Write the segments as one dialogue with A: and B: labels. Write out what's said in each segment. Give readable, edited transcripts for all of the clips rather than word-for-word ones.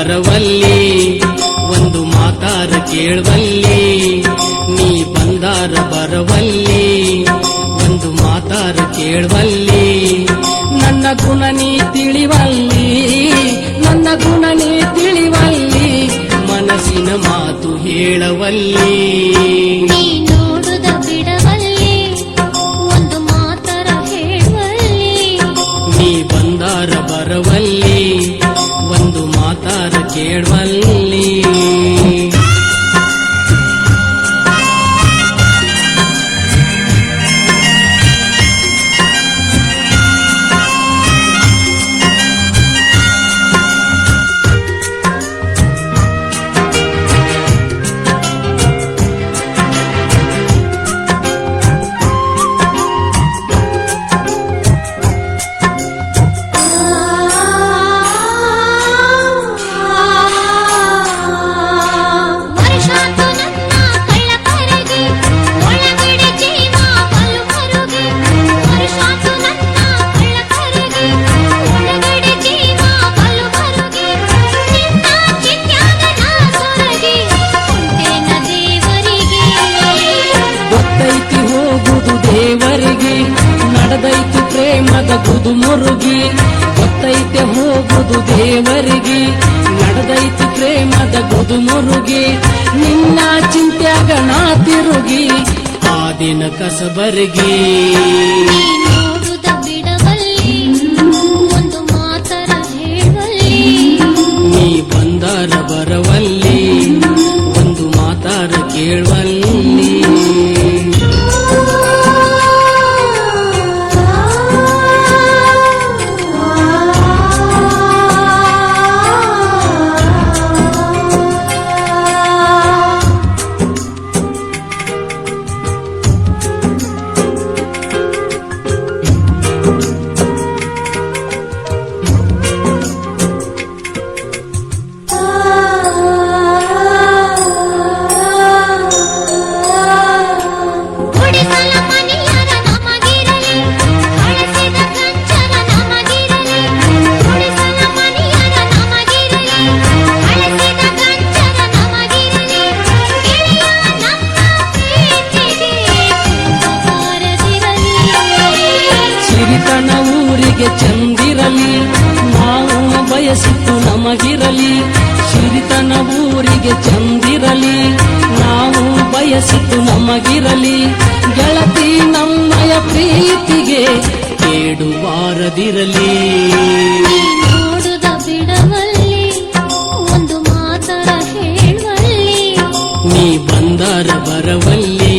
A: ಬರವಲ್ಲಿ ಒಂದು ಮಾತಾರ ಕೇಳುವಲ್ಲಿ ನೀ ಬಂದಾರ ಬರವಲ್ಲಿ ಒಂದು ಮಾತಾರ ಕೇಳುವಲ್ಲಿ ನನ್ನ ಗುಣ ನೀ ತಿಳಿವಲ್ಲಿ ನನ್ನ ಗುಣ ನೀ ತಿಳಿವಲ್ಲಿ ಮನಸ್ಸಿನ ಮಾತು ಹೇಳವಲ್ಲಿ
B: ನೀ ನೋಡುದ ಬಿಡವಲ್ಲಿ ಒಂದು ಮಾತರ ಹೇಳುವಲ್ಲಿ
A: ನೀ ಬಂದಾರ ಬರವಲ್ಲಿ ಒಂದು ಮಾತಾರ ಕೇಳುವಲ್ಲಿ ನಡೆದೈತಿ ಪ್ರೇಮದ ಗುದು ಮುರುಗಿ ಗೊತ್ತೈತೆ ಹೋಗುದು ದೇವರಿಗೆ ನಡೆದೈತಿ ಪ್ರೇಮದ ಗುದು ಮುರುಗಿ ನಿನ್ನ ಚಿಂತ್ಯಾಗ ನಾ ತಿರುಗಿ ಆ ದಿನ ಕಸಬರಿಗೆ
B: ನೋಡುದ ಬಿಡವಲ್ಲಿ ಒಂದು ಮಾತರ ಹೇಳುವಲ್ಲಿ
A: ನೀ ಬಂದಾರ ಬರವಲ್ಲಿ ಒಂದು ಮಾತಾರ ಕೇಳುವಲ್ಲಿ ಚಂದಿರಲಿ ನಾವು ಬಯಸಿತ್ತು ನಮಗಿರಲಿ ಸಿರಿತನ ಊರಿಗೆ ಚಂದಿರಲಿ ನಾವು ಬಯಸಿತ್ತು ನಮಗಿರಲಿ ಗೆಳತಿ ನಮ್ಮಯ ಪ್ರೀತಿಗೆ ಕೇಡುಬಾರದಿರಲಿ
B: ನೋಡುದ ಬಿಡವಲ್ಲಿ ಒಂದು ಮಾತರ ಹೇಳುವಲ್ಲಿ
A: ನೀ ಬಂದಾರ ಬರವಲ್ಲಿ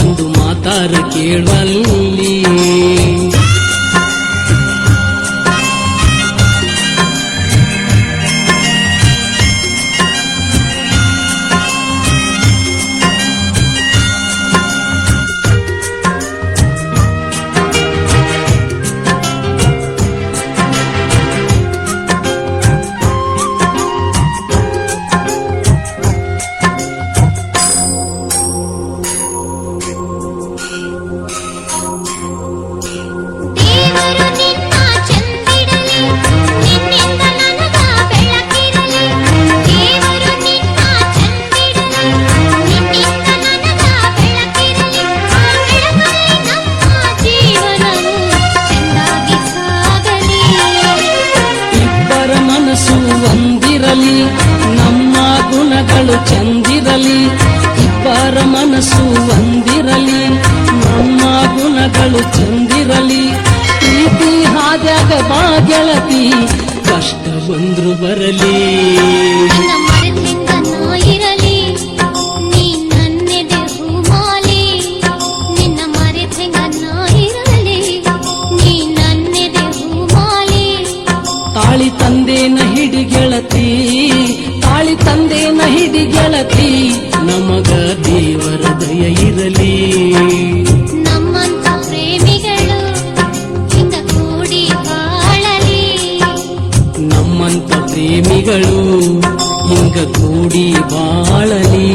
A: ಒಂದು ಮಾತಾರ ಕೇಳುವಲ್ಲಿ ಒಂದಿರಲಿ ನಮ್ಮ ಗುಣಗಳು ಚಂದಿರಲಿ ಇಬ್ಬರ ಮನಸ್ಸು ಒಂದಿರಲಿ ನಮ್ಮ ಗುಣಗಳು ಚಂದಿರಲಿ ಪ್ರೀತಿ ಹಾದ್ಯಾಗ ಬಾ ಗೆಳತಿ ಕಷ್ಟ ಬಂದ್ರು ಬರಲಿ
B: ಇರಲಿ ನೀ ನನ್ನೆದೆ ಹೂಮಾಲಿ ನಿನ್ನ ಮರೆತೆಂಗನ್ನ ಇರಲಿ ನೀ ನನ್ನೆದೆ ಹೂಮಾಲಿ
A: ತಾಳಿ ತಂದೇನ ಹಿಡಿ ಗೆಳತಿ ತಾಳಿ ತಂದೇನ ಹಿಡಿ ಗೆಳತಿ ನಮಗ ದೇವರ ದಯ ಇರಲಿ
B: ನಮ್ಮಂತ ಪ್ರೇಮಿಗಳು ಹಿಂಗ ಕೂಡಿ ಬಾಳಲಿ
A: ನಮ್ಮಂತ ಪ್ರೇಮಿಗಳು ಹಿಂಗ ಕೂಡಿ ಬಾಳಲಿ